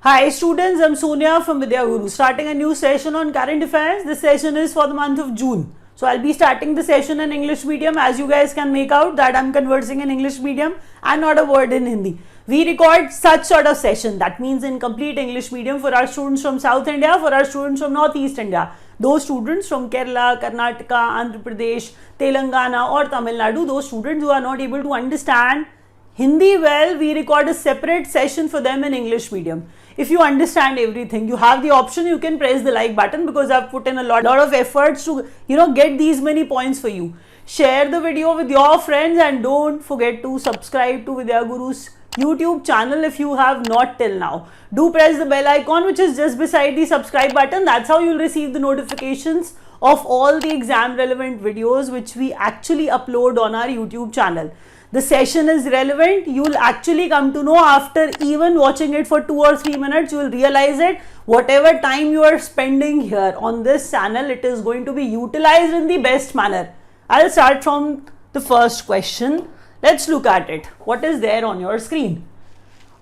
Hi students, I'm Sonia from Vidyaguru, starting a new session on current affairs. This session is for the month of June. So I'll be starting the session in English medium. As you guys can make out that I'm conversing in English medium and not a word in Hindi. We record such sort of session, that means in complete English medium, for our students from South India, for our students from Northeast India. Those students from Kerala, Karnataka, Andhra Pradesh, Telangana or Tamil Nadu, those students who are not able to understand Hindi well, we record a separate session for them in English medium. If you understand everything, you have the option, you can press the like button, because I've put in a lot of efforts to get these many points for you. Share the video with your friends and don't forget to subscribe to Vidyaguru's YouTube channel if you have not till now. Do press the bell icon which is just beside the subscribe button. That's how you'll receive the notifications of all the exam relevant videos which we actually upload on our YouTube channel. The session is relevant, you will actually come to know after even watching it for 2 or 3 minutes. You will realize it, whatever time you are spending here on this channel, it is going to be utilized in the best manner. I'll start from the first question. Let's look at it. What is there on your screen?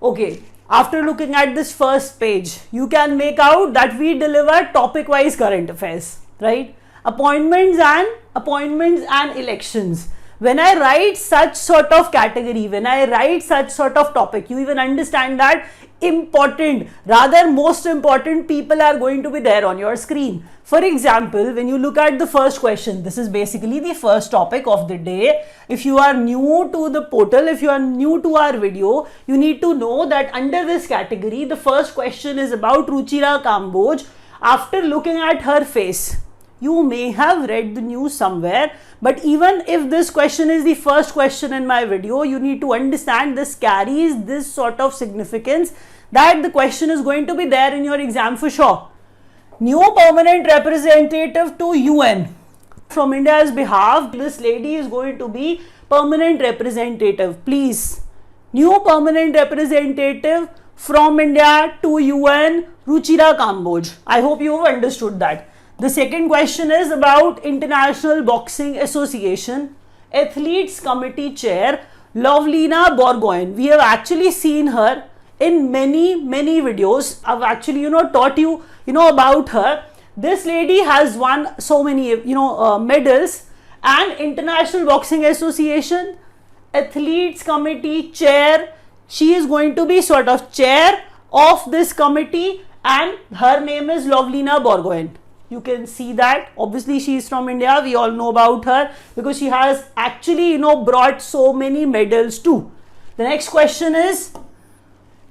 Okay, after looking at this first page, you can make out that we deliver topic wise current affairs, right? Appointments and elections. When I write such sort of category, when I write such sort of topic, you even understand that important, rather most important people are going to be there on your screen. For example, when you look at the first question, this is basically the first topic of the day. If you are new to the portal, if you are new to our video, you need to know that under this category, the first question is about Ruchira Kamboj. After looking at her face, you may have read the news somewhere, but even if this question is the first question in my video, you need to understand this carries this sort of significance that the question is going to be there in your exam for sure. New permanent representative to UN. From India's behalf, this lady is going to be permanent representative. Please, new permanent representative from India to UN, Ruchira Kamboj. I hope you have understood that. The second question is about International Boxing Association Athletes Committee Chair Lovlina Borgohain. We have actually seen her in many videos. I've actually taught you about her. This lady has won so many medals, and International Boxing Association Athletes Committee Chair, she is going to be sort of chair of this committee, and her name is Lovlina Borgohain. You can see that obviously she is from India. We all know about her because she has actually brought so many medals too. The next question is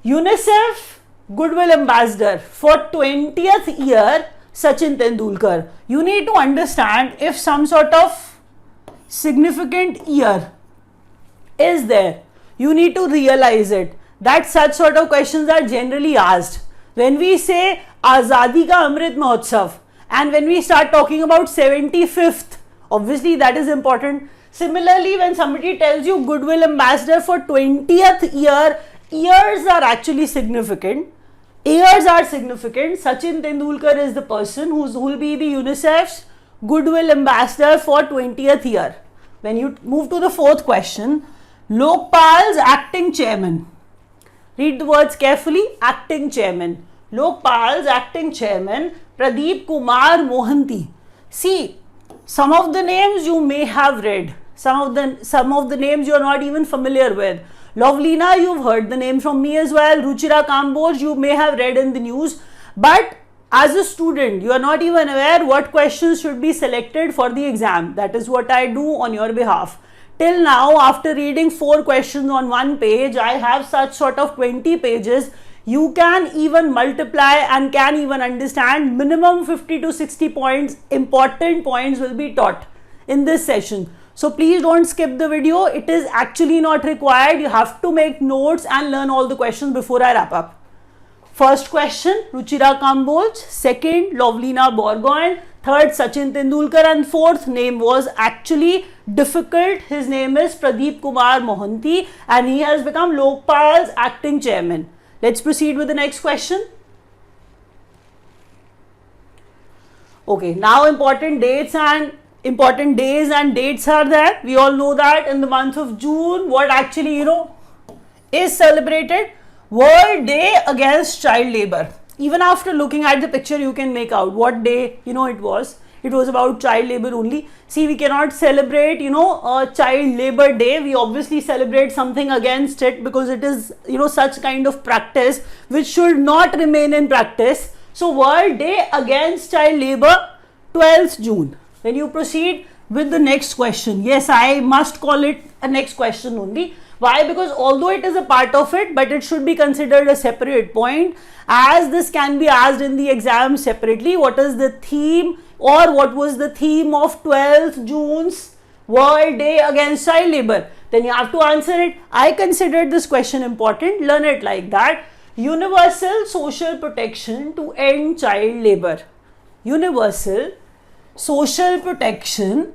UNICEF Goodwill Ambassador for 20th year Sachin Tendulkar. You need to understand, if some sort of significant year is there, you need to realize it, that such sort of questions are generally asked. When we say Azadi Ka Amrit Mahotsav, and when we start talking about 75th, obviously that is important. Similarly, when somebody tells you Goodwill Ambassador for 20th year, years are actually significant. Years are significant. Sachin Tendulkar is the person who will be the UNICEF's Goodwill Ambassador for 20th year. When you move to the fourth question, Lokpal's acting chairman. Read the words carefully. Acting chairman. Lokpal's acting chairman, Pradeep Kumar Mohanty. See, some of the names you may have read, some of the names you are not even familiar with. Lovlina, you've heard the name from me as well. Ruchira Kamboj, you may have read in the news, but as a student, you are not even aware what questions should be selected for the exam. That is what I do on your behalf. Till now, after reading 4 questions on one page, I have such sort of 20 pages. You can even multiply and can even understand minimum 50 to 60 points. Important points will be taught in this session. So please don't skip the video. It is actually not required. You have to make notes and learn all the questions before I wrap up. First question, Ruchira Kamboj. Second, Lovlina Borgohain. Third, Sachin Tendulkar. And fourth name was actually difficult. His name is Pradeep Kumar Mohanty, and he has become Lokpal's acting chairman. Let's proceed with the next question. Okay, now important days and dates are there. We all know that in the month of June, what actually is celebrated? World Day Against Child Labor. Even after looking at the picture, you can make out what day, it was. It was about child labor only. See, we cannot celebrate, a child labor day. We obviously celebrate something against it because it is, such kind of practice which should not remain in practice. So, World Day Against Child Labor, 12th June. When you proceed with the next question, yes, I must call it a next question only. Why? Because although it is a part of it, but it should be considered a separate point, as this can be asked in the exam separately. What is the theme, or what was the theme of 12th June's World Day Against Child Labor? Then you have to answer it. I considered this question important. Learn it like that. Universal social protection to end child labor. Universal social protection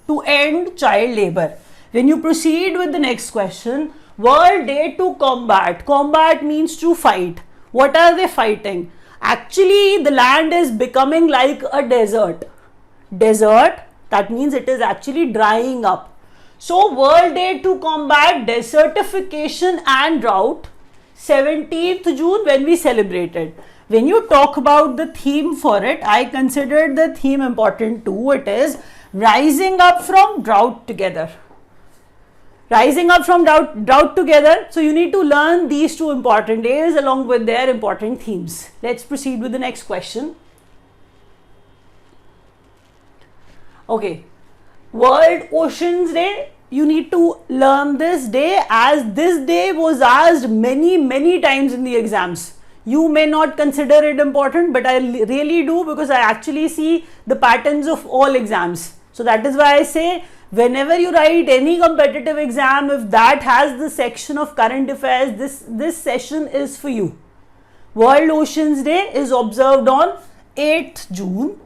to end child labor. When you proceed with the next question, World Day to Combat. Combat means to fight. What are they fighting? Actually, the land is becoming like a desert. Desert, that means it is actually drying up. So, World Day to Combat Desertification and Drought, 17th June when we celebrated. When you talk about the theme for it, I considered the theme important too. It is Rising Up from Drought Together. Rising up from drought together. So you need to learn these two important days along with their important themes. Let's proceed with the next question. Okay. World Oceans Day. You need to learn this day, as this day was asked many times in the exams. You may not consider it important, but I really do, because I actually see the patterns of all exams. So that is why I say, whenever you write any competitive exam, if that has the section of current affairs, this session is for you. World Oceans Day is observed on 8th June.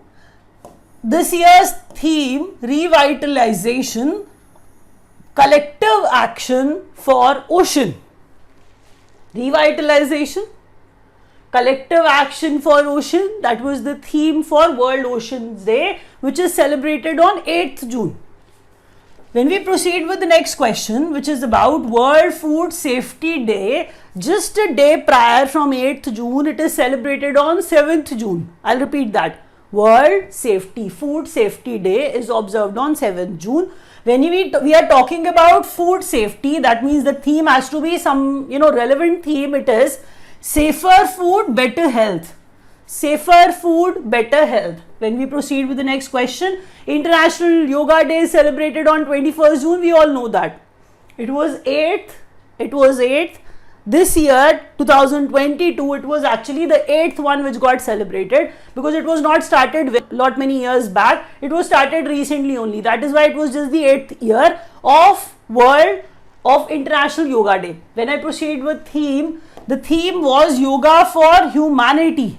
This year's theme, revitalization, collective action for ocean. Revitalization, collective action for ocean, that was the theme for World Oceans Day, which is celebrated on 8th June. When we proceed with the next question, which is about World Food Safety Day, just a day prior from 8th June, it is celebrated on 7th June. I'll repeat that. World Food Safety Day is observed on 7th June. When we are talking about food safety, that means the theme has to be some, relevant theme. It is safer food, better health. Safer food, better health. When we proceed with the next question, International Yoga Day is celebrated on 21st June. We all know that. It was 8th. This year, 2022, it was actually the 8th one which got celebrated, because it was not started many years back. It was started recently only. That is why it was just the 8th year of International Yoga Day. When I proceed with theme, the theme was Yoga for Humanity.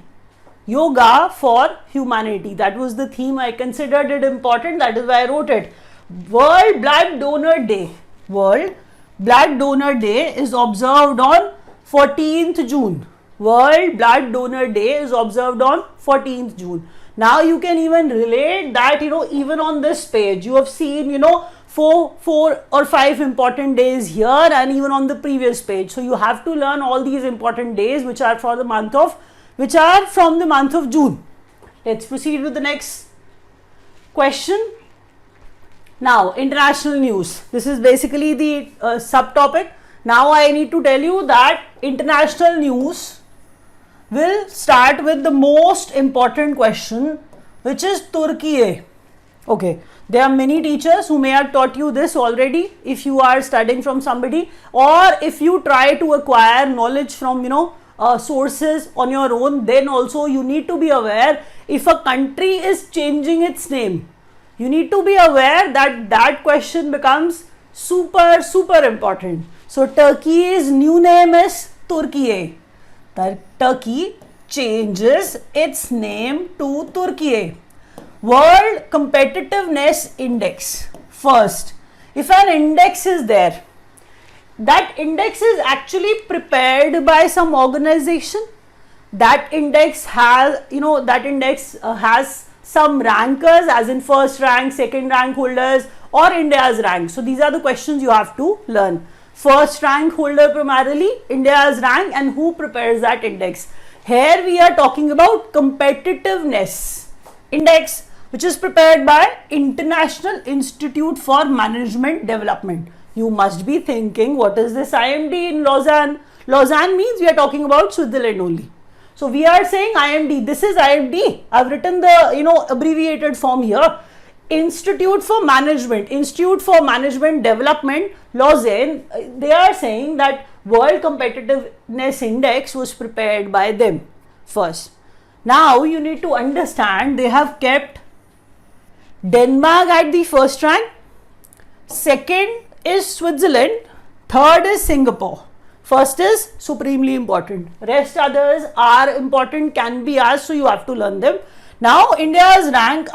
Yoga for Humanity. That was the theme. I considered it important. That is why I wrote it. World Blood Donor Day. World Blood Donor Day is observed on 14th June. World Blood Donor Day is observed on 14th June. Now you can even relate that, even on this page, you have seen, 4 or 5 important days here, and even on the previous page. So you have to learn all these important days which are from the month of June. Let's proceed with the next question. Now, international news. This is basically the subtopic. Now I need to tell you that international news will start with the most important question, which is Turkey. Okay, there are many teachers who may have taught you this already if you are studying from somebody, or if you try to acquire knowledge from, sources on your own. Then also you need to be aware, if a country is changing its name, you need to be aware that that question becomes super important. So Turkey's new name is Turkey. Turkey changes its name to Turkey. World Competitiveness Index. First, if an index is there, that index is actually prepared by some organization. That index has, has some rankers, as in first rank, second rank holders, or India's rank. So these are the questions you have to learn. First rank holder primarily, India's rank, and who prepares that index. Here we are talking about competitiveness index, which is prepared by International Institute for Management Development. You must be thinking, what is this IMD in Lausanne? Lausanne means we are talking about Switzerland only. So we are saying IMD. This is IMD. I've written the abbreviated form here. Institute for Management Development, Lausanne. They are saying that World Competitiveness Index was prepared by them first. Now you need to understand they have kept Denmark at the first rank, second is Switzerland, third is Singapore. First is supremely important. Rest others are important, can be asked, so you have to learn them. Now India's rank,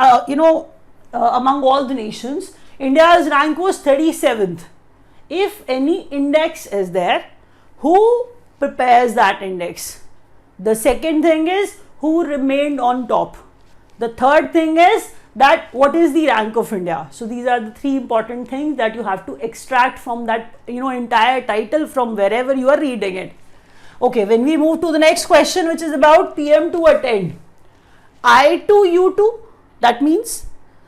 among all the nations, India's rank was 37th. If any index is there, who prepares that index? The second thing is who remained on top. The third thing is that what is the rank of India. So these are the three important things that you have to extract from that entire title from wherever you are reading it. Okay, when we move to the next question, which is about PM to attend. I to U to, that means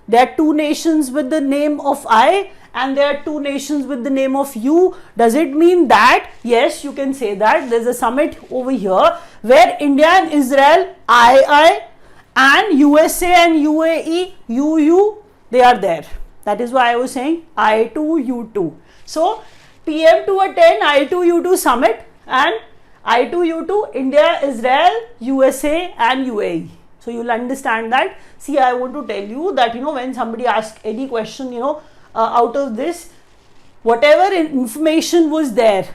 there are two nations with the name of I and there are two nations with the name of U. Does it mean that? Yes, you can say that. There's a summit over here where India and Israel, I, and USA and UAE, UU, they are there. That is why I was saying I to U2. So PM to attend I to U2 summit and I to U2 India, Israel, USA and UAE. So you will understand that. See, I want to tell you that when somebody asks any question out of this, whatever information was there,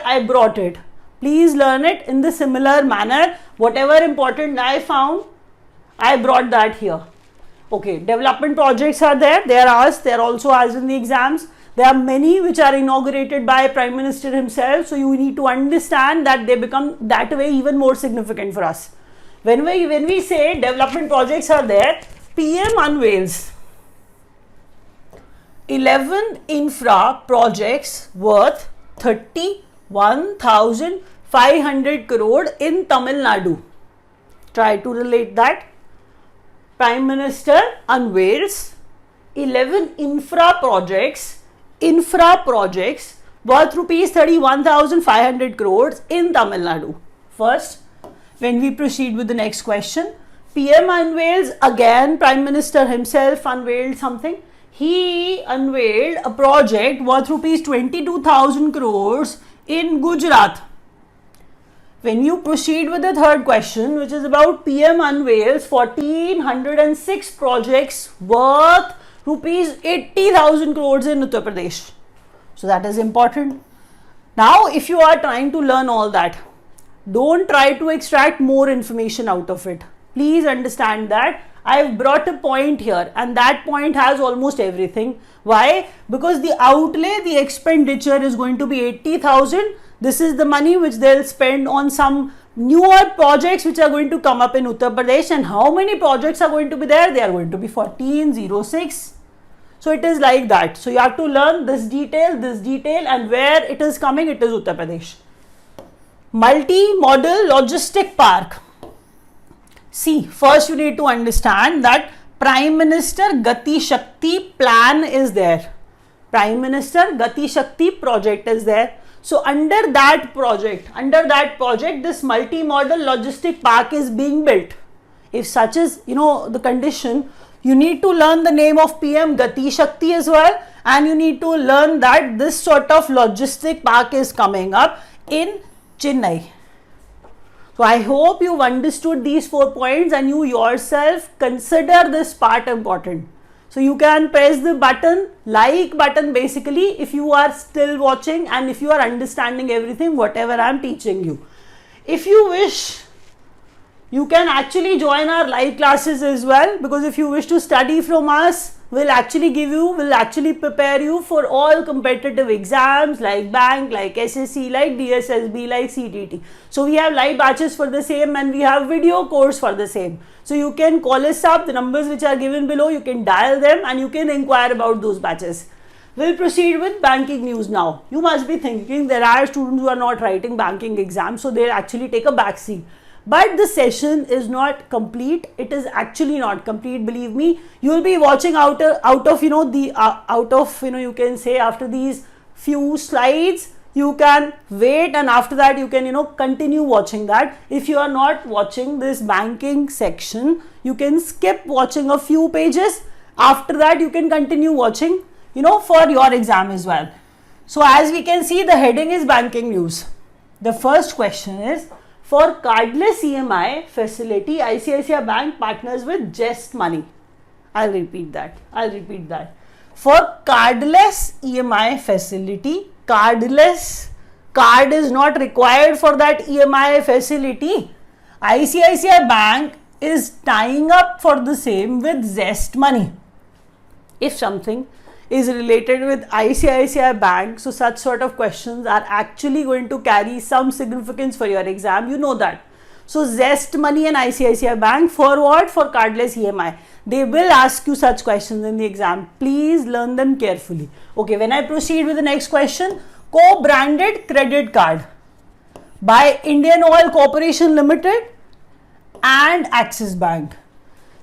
I brought it. Please learn it in the similar manner. Whatever important I found, I brought that here. Okay, development projects are there. They are asked. They are also asked in the exams. There are many which are inaugurated by Prime Minister himself. So you need to understand that they become that way even more significant for us. When we say development projects are there, PM unveils 11 infra projects worth 31,500 crore in Tamil Nadu. Try to relate that. Prime Minister unveils 11 infra projects worth rupees 31,500 crores in Tamil Nadu. First, when we proceed with the next question, PM unveils, again Prime Minister himself unveiled something. He unveiled a project worth rupees 22,000 crores in Gujarat. When you proceed with the third question, which is about PM unveils 1,406 projects worth rupees 80,000 crores in Uttar Pradesh. So that is important. Now, if you are trying to learn all that, don't try to extract more information out of it. Please understand that I have brought a point here and that point has almost everything. Why? Because the outlay, the expenditure is going to be 80,000. This is the money which they'll spend on some newer projects which are going to come up in Uttar Pradesh. And how many projects are going to be there? They are going to be 1406. So it is like that. So you have to learn this detail, and where it is coming, it is Uttar Pradesh. Multi-model logistic park. See, first you need to understand that Prime Minister Gati Shakti plan is there. Prime Minister Gati Shakti project is there. So under that project, this multi-model logistic park is being built. If such is, the condition, you need to learn the name of PM Gati Shakti as well, and you need to learn that this sort of logistic park is coming up in Chennai. So I hope you've understood these 4 points and you yourself consider this part important. So you can press the button, like button basically, if you are still watching and if you are understanding everything, whatever I am teaching you. If you wish, you can actually join our live classes as well, because if you wish to study from us, we'll actually prepare you for all competitive exams like bank, like SSC, like DSSB, like CTT. So we have live batches for the same and we have video course for the same. So you can call us up, the numbers which are given below, you can dial them and you can inquire about those batches. We'll proceed with banking news now. You must be thinking there are students who are not writing banking exams, so they actually take a back seat. But the session is not complete. It is actually not complete. Believe me, you will be watching out of you can say after these few slides, you can wait, and after that you can continue watching that. If you are not watching this banking section, you can skip watching a few pages. After that, you can continue watching for your exam as well. So as we can see, the heading is banking news. The first question is, for cardless EMI facility, ICICI Bank partners with Just Money. I'll repeat that. For cardless EMI facility, card is not required for that EMI facility. ICICI Bank is tying up for the same with Zest Money. If something is related with ICICI Bank, so such sort of questions are actually going to carry some significance for your exam. You know that. So Zest Money and ICICI Bank, for what? For cardless EMI. They will ask you such questions in the exam. Please learn them carefully. Okay, when I proceed with the next question, co-branded credit card by Indian Oil Corporation Limited and Axis Bank.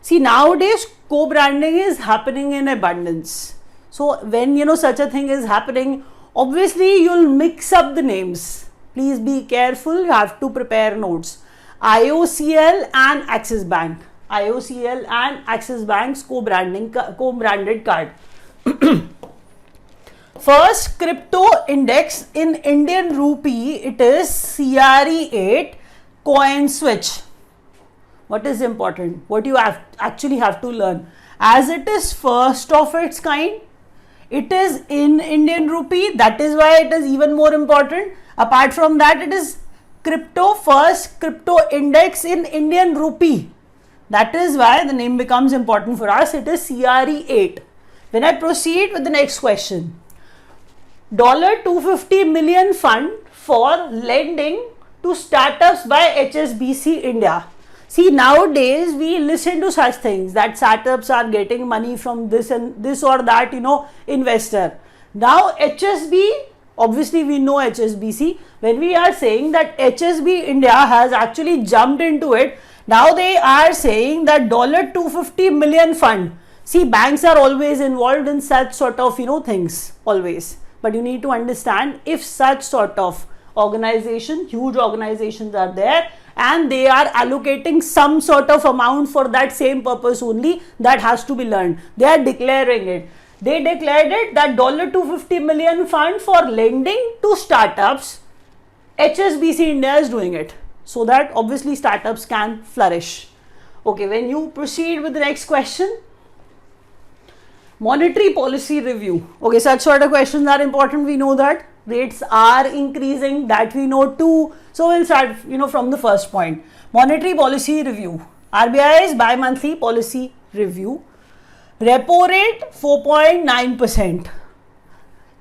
See, nowadays co-branding is happening in abundance. So when such a thing is happening, obviously you'll mix up the names. Please be careful. You have to prepare notes. IOCL and Axis Bank. IOCL and Axis Bank's co-branded card. First crypto index in Indian rupee, it is CRE8 coin switch. What is important? What you actually have to learn, as it is first of its kind, it is in Indian rupee. That is why it is even more important. Apart from that, it is first crypto index in Indian rupee. That is why the name becomes important for us. It is CRE8. When I proceed with the next question, $250 million fund for lending to startups by HSBC India. See, nowadays we listen to such things that startups are getting money from this and this or that, investor. Now HSB, obviously we know HSBC. When we are saying that HSB India has actually jumped into it, now they are saying that $250 million fund. See, banks are always involved in such sort of, things, always. But you need to understand, if such sort of organization, huge organizations are there, and they are allocating some sort of amount for that same purpose only, that has to be learned. They are declaring it. They declared it that $250 million fund for lending to startups. HSBC India is doing it, so that obviously startups can flourish. Okay, when you proceed with the next question, monetary policy review. Okay, such sort of questions are important. We know that rates are increasing, that we know too. So we'll start, from the first point. Monetary policy review. RBI's bi-monthly policy review. Repo rate 4.9%.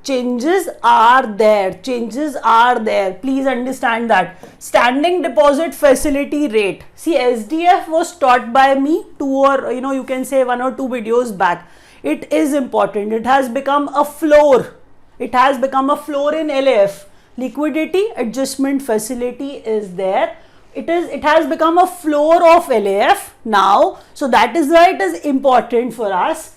Changes are there. Please understand that. Standing deposit facility rate. See, SDF was taught by me 2 or you can say 1 or 2 videos back. It is important. It has become a floor. It has become a floor in LAF. Liquidity adjustment facility is there. It has become a floor of LAF now. So that is why it is important for us.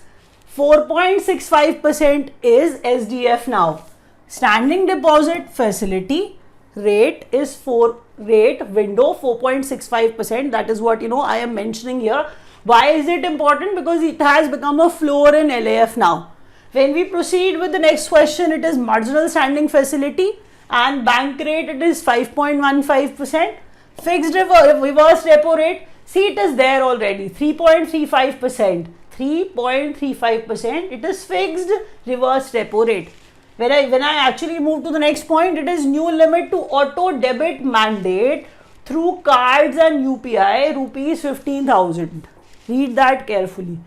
4.65% is SDF now. Standing deposit facility rate is window 4.65%. That is what I am mentioning here. Why is it important? Because it has become a floor in LAF now. When we proceed with the next question, it is marginal standing facility and bank rate, it is 5.15%. Fixed reverse repo rate, see, it is there already, 3.35%. 3.35%, it is fixed reverse repo rate. When I actually move to the next point, it is new limit to auto debit mandate through cards and UPI, rupees 15,000. Read that carefully.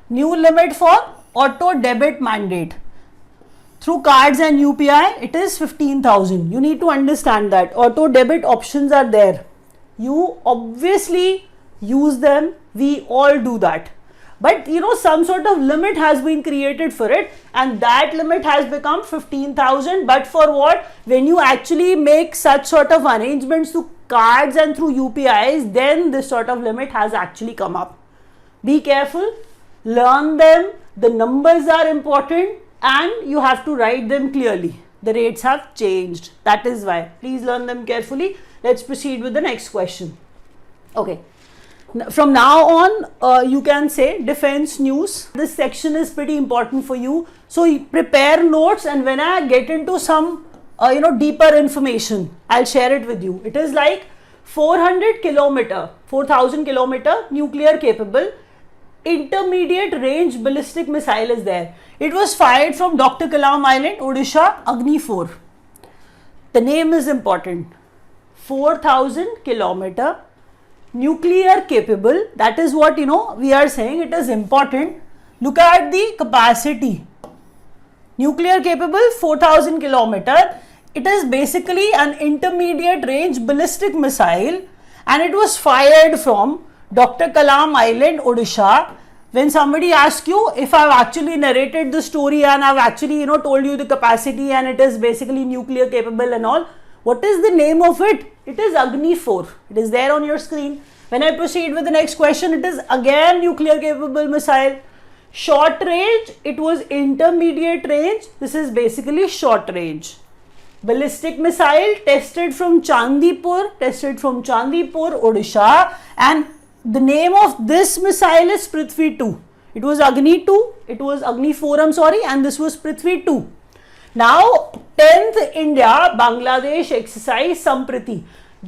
New limit for auto debit mandate through cards and UPI, it is 15,000. You need to understand that auto debit options are there. You obviously use them. We all do that. But you know, some sort of limit has been created for it, and that limit has become 15,000. But for what? When you actually make such sort of arrangements through cards and through UPIs, then this sort of limit has actually come up. Be careful, learn them, the numbers are important, and you have to write them clearly. The rates have changed. That is why. Please learn them carefully. Let's proceed with the next question. Okay. From now on, you can say defense news. This section is pretty important for you. So prepare notes, and when I get into some deeper information, I'll share it with you. It is like 400 kilometer, 4000 kilometer nuclear capable intermediate range ballistic missile is there. It was fired from Dr. Kalam Island, Odisha, Agni 4. The name is important. 4000 kilometer nuclear capable, that is what we are saying, it is important. Look at the capacity. Nuclear capable 4000 kilometer. It is basically an intermediate range ballistic missile, and it was fired from Dr. Kalam Island, Odisha. When somebody asks you if I've actually narrated the story and I've actually told you the capacity and it is basically nuclear capable and all, what is the name of it? It is Agni 4. It is there on your screen. When I proceed with the next question, it is again nuclear capable missile. Short range, it was intermediate range. This is basically short range. Ballistic missile tested from Chandipur, Odisha, and the name of this missile is Prithvi 2. It was Agni 2, it was Agni 4, and this was Prithvi 2. Now, 10th India Bangladesh exercise Sampriti,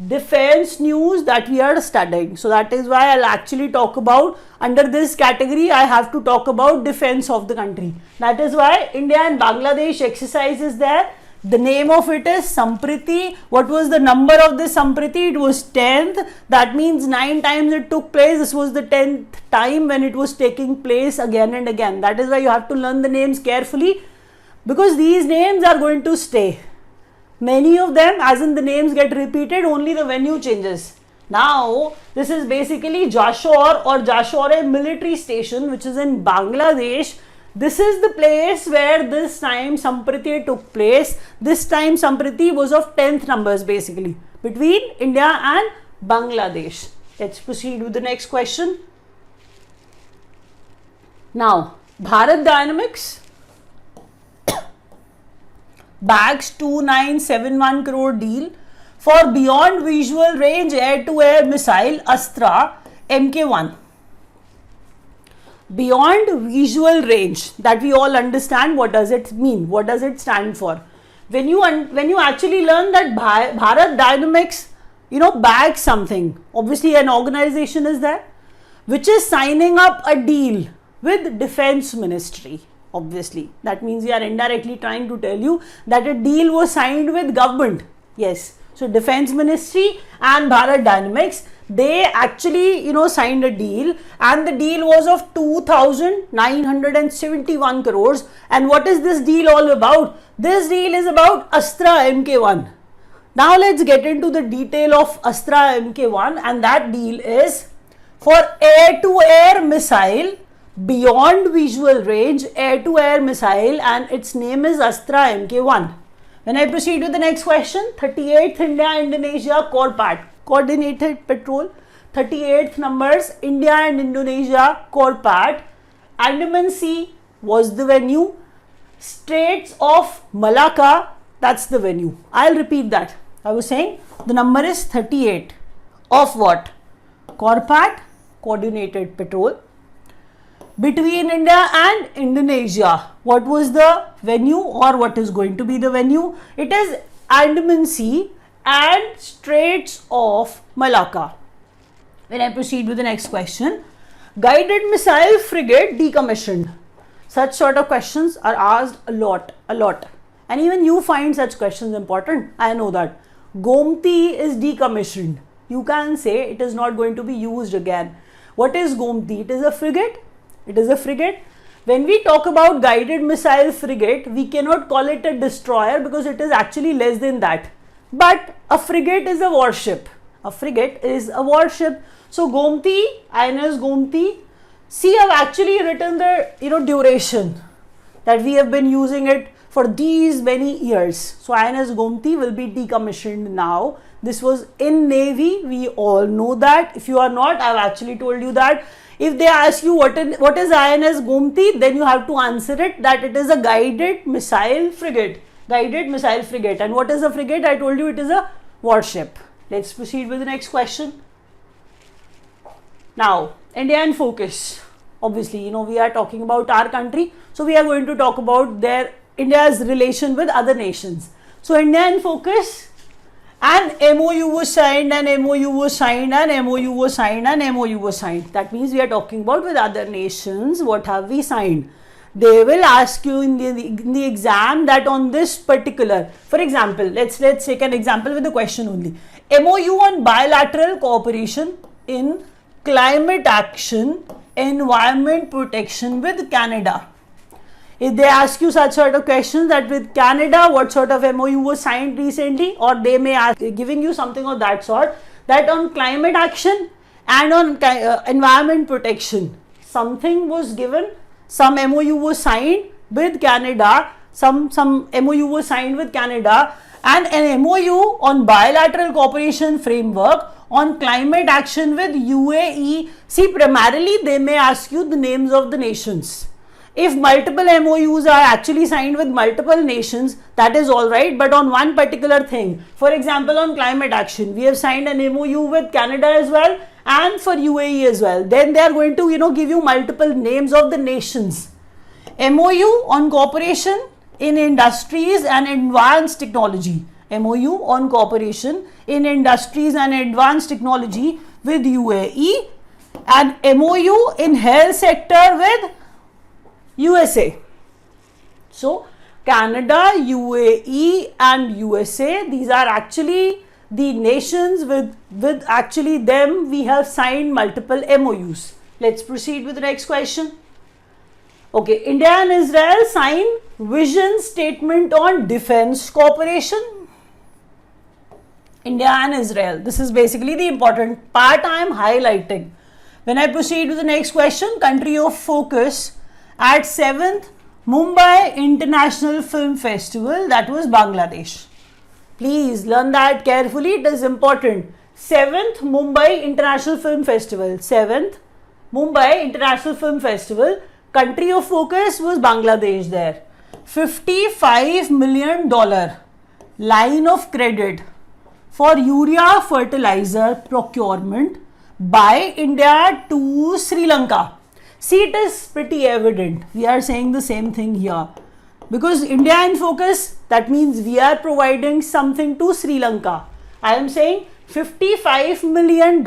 defense news that we are studying. So that is why I'll actually talk about, under this category I have to talk about defense of the country. That is why India and Bangladesh exercise is there. The name of it is Sampriti. What was the number of this Sampriti? It was 10th. That means 9 times it took place. This was the 10th time when it was taking place again and again. That is why you have to learn the names carefully, because these names are going to stay. Many of them, as in the names get repeated, only the venue changes. Now, this is basically Jashore or Jashore military station, which is in Bangladesh. This is the place where this time Sampriti took place. This time Sampriti was of 10th numbers basically between India and Bangladesh. Let's proceed with the next question. Now, Bharat Dynamics bags 2971 crore deal for beyond visual range air-to-air missile Astra Mk1. Beyond visual range, that we all understand. What does it mean? What does it stand for? When you actually learn that Bharat Dynamics bags something, obviously an organization is there which is signing up a deal with Defense Ministry. Obviously, that means we are indirectly trying to tell you that a deal was signed with government. Yes. So Defense Ministry and Bharat Dynamics, they actually signed a deal, and the deal was of 2,971 crores. And what is this deal all about? This deal is about Astra Mk1. Now let's get into the detail of Astra Mk1, and that deal is for air-to-air missile, beyond visual range air-to-air missile, and its name is Astra Mk1. When I proceed with the next question, 38th India-Indonesia Corpat, coordinated patrol, 38th numbers, India and Indonesia Corpat, Andaman Sea was the venue, Straits of Malacca, that's the venue. I'll repeat that. I was saying the number is 38 of what? Corpat, coordinated patrol. Between India and Indonesia, what was the venue, or what is going to be the venue? It is Andaman Sea and Straits of Malacca. When I proceed with the next question, guided missile frigate decommissioned. Such sort of questions are asked a lot. And even you find such questions important. I know that. Gomti is decommissioned. You can say it is not going to be used again. What is Gomti? It is a frigate. It is a frigate. When we talk about guided missile frigate, we cannot call it a destroyer because it is actually less than that. But a frigate is a warship. A frigate is a warship. So Gomti, INS Gomti, See, I've actually written the duration that we have been using it for these many years. So INS Gomti will be decommissioned now. This was in Navy. We all know that. If you are not, I've actually told you that. If they ask you what is INS Gomti, then you have to answer it that it is a guided missile frigate. Guided missile frigate. And what is a frigate? I told you it is a warship. Let's proceed with the next question. Now, India in focus. Obviously, we are talking about our country. So we are going to talk about India's relation with other nations. So India in focus. An MOU was signed, an MOU was signed, an MOU was signed, an MOU was signed. That means we are talking about with other nations. What have we signed? They will ask you in the exam that on this particular, for example, let's take an example with the question only. MOU on bilateral cooperation in climate action, environment protection with Canada. If they ask you such sort of questions that with Canada, what sort of MOU was signed recently, or they may ask, giving you something of that sort, that on climate action and on environment protection, something was given, some MOU was signed with Canada, some MOU was signed with Canada, and an MOU on bilateral cooperation framework on climate action with UAE. See, primarily they may ask you the names of the nations. If multiple MOUs are actually signed with multiple nations, that is all right, but on one particular thing, for example, on climate action, we have signed an MOU with Canada as well and for UAE as well. Then they are going to, give you multiple names of the nations. MOU on cooperation in industries and advanced technology. MOU on cooperation in industries and advanced technology with UAE, and MOU in health sector with USA. So Canada, UAE and USA, these are actually the nations with actually them we have signed multiple MOUs. Let's proceed with the next question. Okay, India and Israel sign vision statement on defense cooperation. India and Israel. This is basically the important part I am highlighting. When I proceed with the next question, country of focus at 7th Mumbai International Film Festival, that was Bangladesh. Please learn that carefully, it is important. 7th Mumbai International Film Festival, 7th Mumbai International Film Festival, country of focus was Bangladesh there. $55 million line of credit for urea fertilizer procurement by India to Sri Lanka. See, it is pretty evident. We are saying the same thing here. Because India in focus, that means we are providing something to Sri Lanka. I am saying $55 million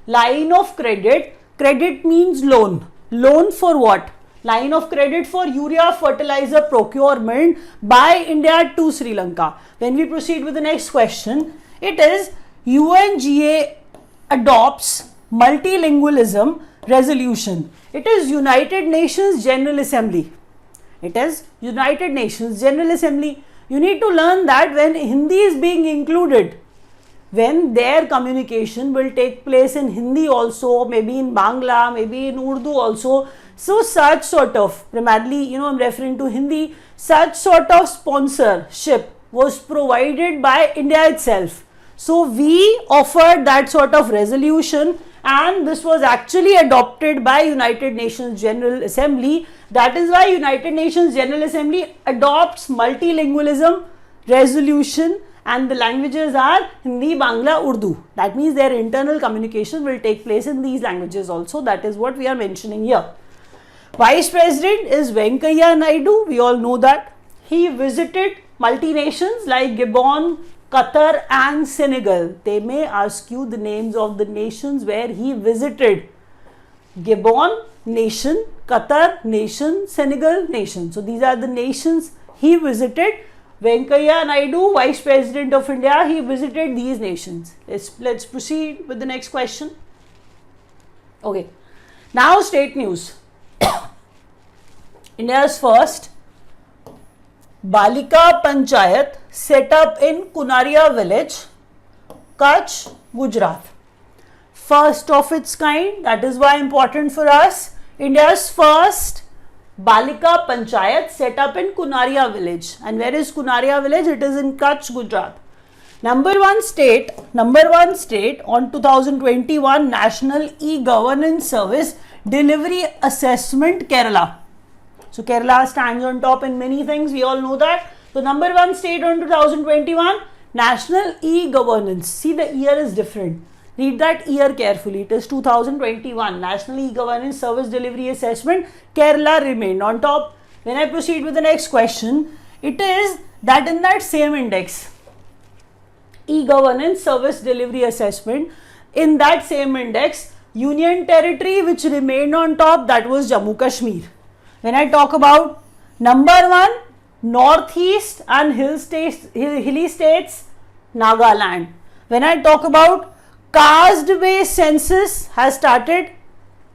line of credit. Credit means loan. Loan for what? Line of credit for urea fertilizer procurement by India to Sri Lanka. When we proceed with the next question, it is UNGA adopts multilingualism resolution. It is United Nations General Assembly. It is United Nations General Assembly. You need to learn that when Hindi is being included, when their communication will take place in Hindi also, maybe in Bangla, maybe in Urdu also. So such sort of, primarily, I'm referring to Hindi, such sort of sponsorship was provided by India itself. So we offered that sort of resolution, and this was actually adopted by United Nations General Assembly. That is why United Nations General Assembly adopts multilingualism resolution, and the languages are Hindi, Bangla, Urdu. That means their internal communication will take place in these languages also. That is what we are mentioning here. Vice President is Venkaiah Naidu. We all know that. He visited multinations like Gabon, Qatar and Senegal. They may ask you the names of the nations where he visited. Gabon nation, Qatar nation, Senegal nation. So these are the nations he visited. Venkaiah Naidu, Vice President of India, he visited these nations. Let's proceed with the next question. Okay. Now state news. India's first Balika Panchayat set up in Kunaria village, Kutch, Gujarat. first of its kind. That is why important for us. India's first Balika Panchayat set up in Kunaria village. And where is Kunaria village? It is in Kutch, Gujarat. Number one state on 2021 National E-Governance Service Delivery Assessment, Kerala. So Kerala stands on top in many things, we all know that. So number one state on 2021 National E-Governance. See, the year is different. Read that year carefully. It is 2021 National E-Governance Service Delivery Assessment. Kerala remained on top. When I proceed with the next question, it is that in that same index, E-Governance Service Delivery Assessment, in that same index, Union Territory which remained on top, that was Jammu Kashmir. When I talk about number one, Northeast and hilly states, Nagaland. When I talk about caste-based census has started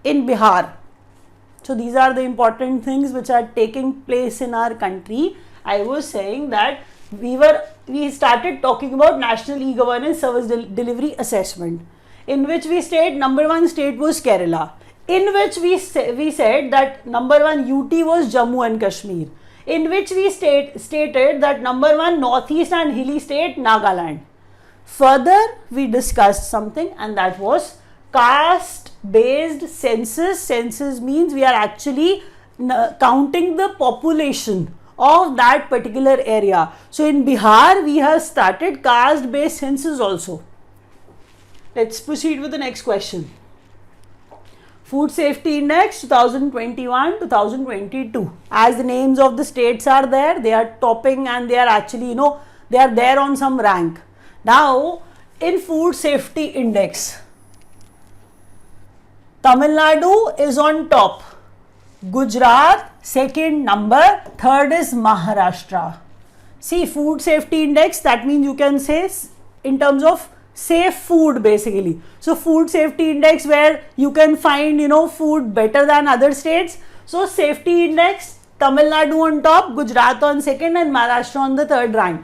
in Bihar. So these are the important things which are taking place in our country. I was saying that we started talking about National E-Governance Service Delivery Assessment, in which we state number one state was Kerala, in which we said that number one UT was Jammu and Kashmir, in which we stated that number one Northeast and hilly state Nagaland. Further, we discussed something, and that was caste-based census. Census means we are actually counting the population of that particular area. So in Bihar, we have started caste-based census also. Let's proceed with the next question. Food Safety Index 2021-2022. As the names of the states are there, they are topping and they are actually, they are there on some rank. Now, in Food Safety Index, Tamil Nadu is on top. Gujarat, second number, third is Maharashtra. See, Food Safety Index, that means you can say in terms of safe food basically. So Food Safety Index where you can find, food better than other states. So Safety Index, Tamil Nadu on top, Gujarat on second and Maharashtra on the third rank.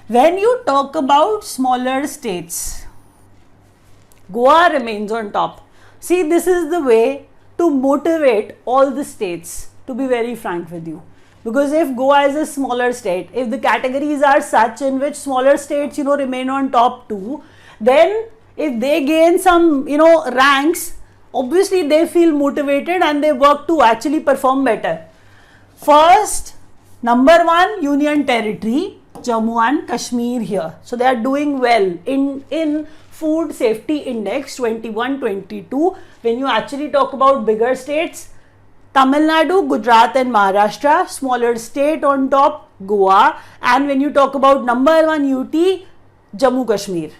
When you talk about smaller states, Goa remains on top. See, this is the way to motivate all the states, to be very frank with you. Because if Goa is a smaller state, if the categories are such in which smaller states, remain on top too, then if they gain some, ranks, obviously they feel motivated and they work to actually perform better. First, number one, Union Territory, Jammu and Kashmir here. So they are doing well in Food Safety Index 21-22. When you actually talk about bigger states, Tamil Nadu, Gujarat and Maharashtra, smaller state on top, Goa, and when you talk about number one UT, Jammu Kashmir.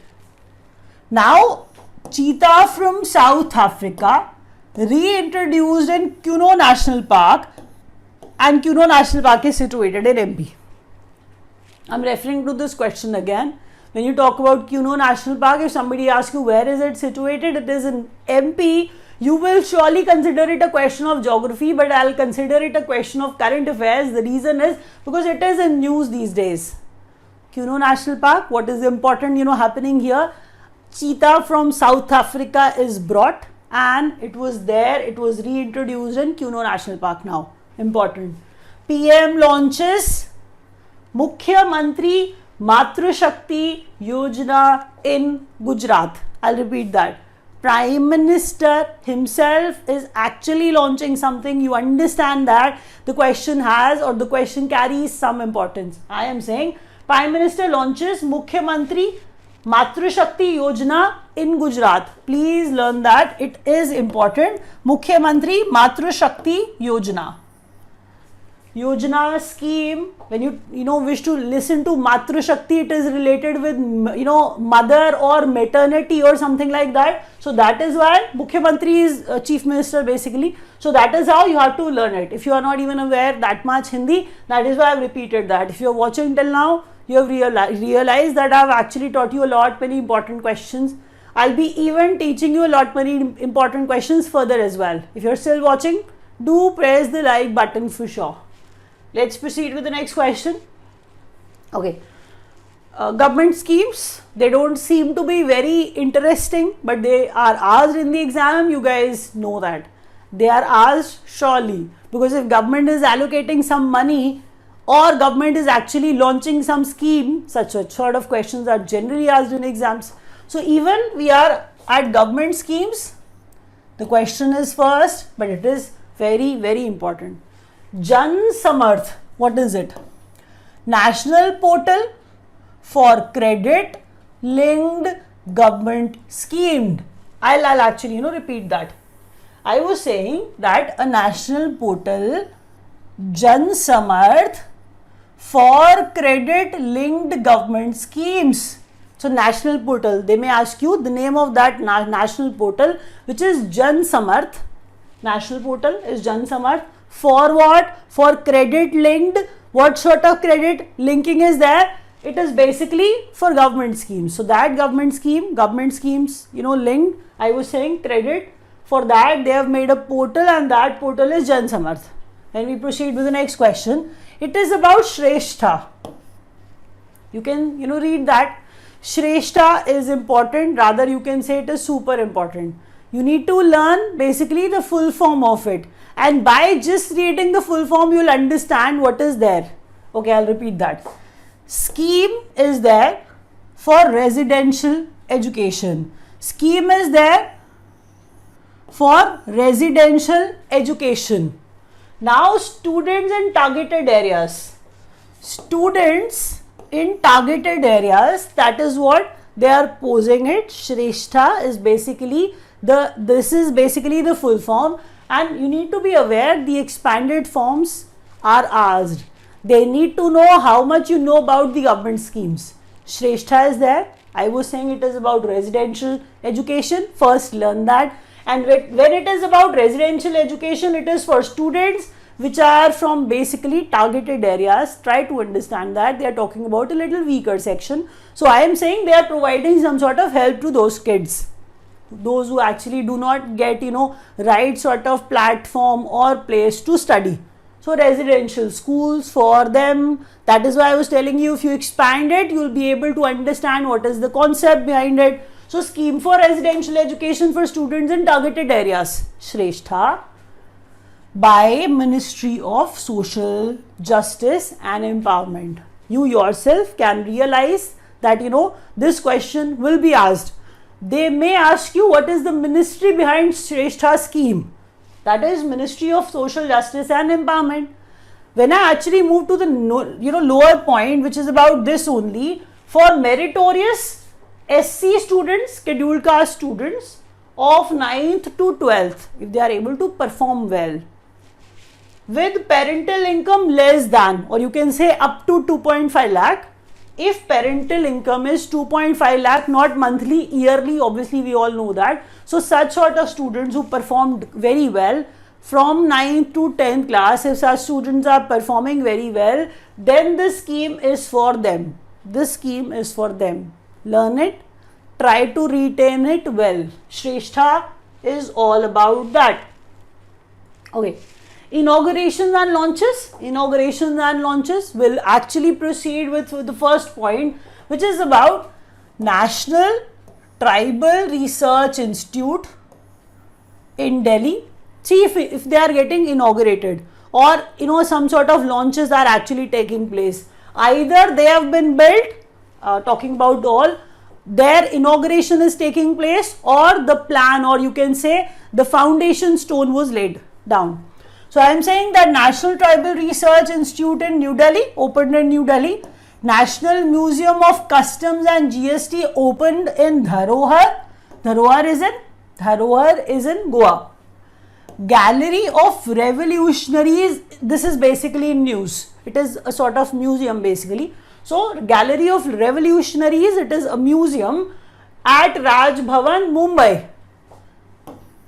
Now, cheetah from South Africa reintroduced in Kuno National Park, and Kuno National Park is situated in MP. I'm referring to this question again. When you talk about Kuno National Park, if somebody asks you where is it situated, it is in MP. You will surely consider it a question of geography, but I'll consider it a question of current affairs. The reason is because it is in news these days. Kuno National Park, what is important, happening here? Cheetah from South Africa is brought and it was there, it was reintroduced in Kuno National Park now. Important. PM launches Mukhya Mantri Matru Shakti Yojana in Gujarat. I'll repeat that. Prime Minister himself is actually launching something. You understand that the question has or the question carries some importance. I am saying Prime Minister launches Mukhya Mantri Matru Shakti Yojana in Gujarat. Please learn that. It is important. Mukhya Mantri Matru Shakti Yojana. Yojana scheme, when you wish to listen to Matru Shakti, it is related with mother or maternity or something like that. So that is why Mukhya Mantri is Chief Minister basically. So that is how you have to learn it. If you are not even aware that much Hindi, that is why I have repeated that. If you are watching till now, you have realized that I have actually taught you a lot many important questions. I'll be even teaching you a lot many important questions further as well. If you are still watching, do press the like button for sure. Let's proceed with the next question. Okay. government schemes, they don't seem to be very interesting, but they are asked in the exam. You guys know that they are asked surely, because if government is allocating some money or government is actually launching some scheme, such sort of questions are generally asked in exams. So even we are at government schemes, the question is first, but it is very, very important. Jan Samarth, what is it? National portal for credit linked government scheme. I'll actually repeat that. I was saying that a national portal, Jan Samarth, for credit linked government schemes. So national portal, they may ask you the name of that national portal, which is Jan Samarth. National portal is Jan Samarth. For what? For credit linked. What sort of credit linking is there? It is basically for government schemes. So that government schemes, linked. I was saying credit. For that, they have made a portal, and that portal is Jan Samarth. And we proceed with the next question. It is about Shrestha. You can, read that. Shrestha is important. Rather, you can say it is super important. You need to learn basically the full form of it. And by just reading the full form, you will understand what is there. Okay, I'll repeat that. Scheme is there for residential education. Scheme is there for residential education. Now, students in targeted areas. Students in targeted areas, that is what they are posing it. Shrestha is basically this is basically the full form, and you need to be aware the expanded forms are asked. They need to know how much you know about the government schemes. Shrestha is there. I was saying it is about residential education. First learn that. And when it is about residential education, it is for students which are from basically targeted areas. Try to understand that they are talking about a little weaker section. So I am saying they are providing some sort of help to those kids, those who actually do not get right sort of platform or place to study. So residential schools for them. That is why I was telling you, if you expand it, you will be able to understand what is the concept behind it. So scheme for residential education for students in targeted areas, Shrestha, by Ministry of Social Justice and Empowerment. You yourself can realize that this question will be asked. They may ask you what is the ministry behind Shrestha scheme. That is Ministry of Social Justice and Empowerment. When I actually move to the lower point, which is about this only, for meritorious SC students, scheduled caste students of 9th to 12th, if they are able to perform well, with parental income less than, or you can say up to 2.5 lakh, if parental income is 2.5 lakh, not monthly, yearly, obviously we all know that. So such sort of students who performed very well from 9th to 10th class, if such students are performing very well, then this scheme is for them. This scheme is for them. Learn it, try to retain it well. Shrestha is all about that. Okay. Inaugurations and launches. Inaugurations and launches will actually proceed with the first point, which is about National Tribal Research Institute in Delhi. See if they are getting inaugurated, or some sort of launches are actually taking place. Either they have been built, talking about all, their inauguration is taking place, or the plan, or you can say the foundation stone was laid down. So I am saying that National Tribal Research Institute in New Delhi, opened in New Delhi. National Museum of Customs and GST opened in Dharohar. Dharohar is in Goa. Gallery of Revolutionaries, this is basically news. It is a sort of museum basically. So Gallery of Revolutionaries, it is a museum at Raj Bhavan, Mumbai.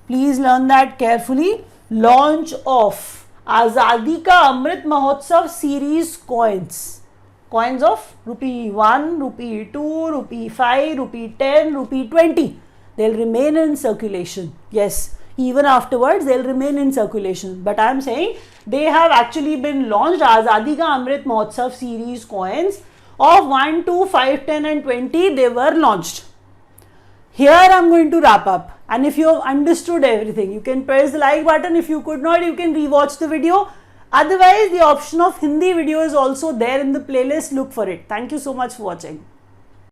Please learn that carefully. Launch of Azadi Ka Amrit Mahotsav series coins. Coins of rupee 1, rupee 2, rupee 5, rupee 10, rupee 20. They'll remain in circulation. Yes, even afterwards they'll remain in circulation. But I am saying they have actually been launched. Azadi Ka Amrit Mahotsav series coins of 1, 2, 5, 10 and 20, they were launched. Here I am going to wrap up, and if you have understood everything, you can press the like button. If you could not, you can rewatch the video. Otherwise, the option of Hindi video is also there in the playlist. Look for it. Thank you so much for watching.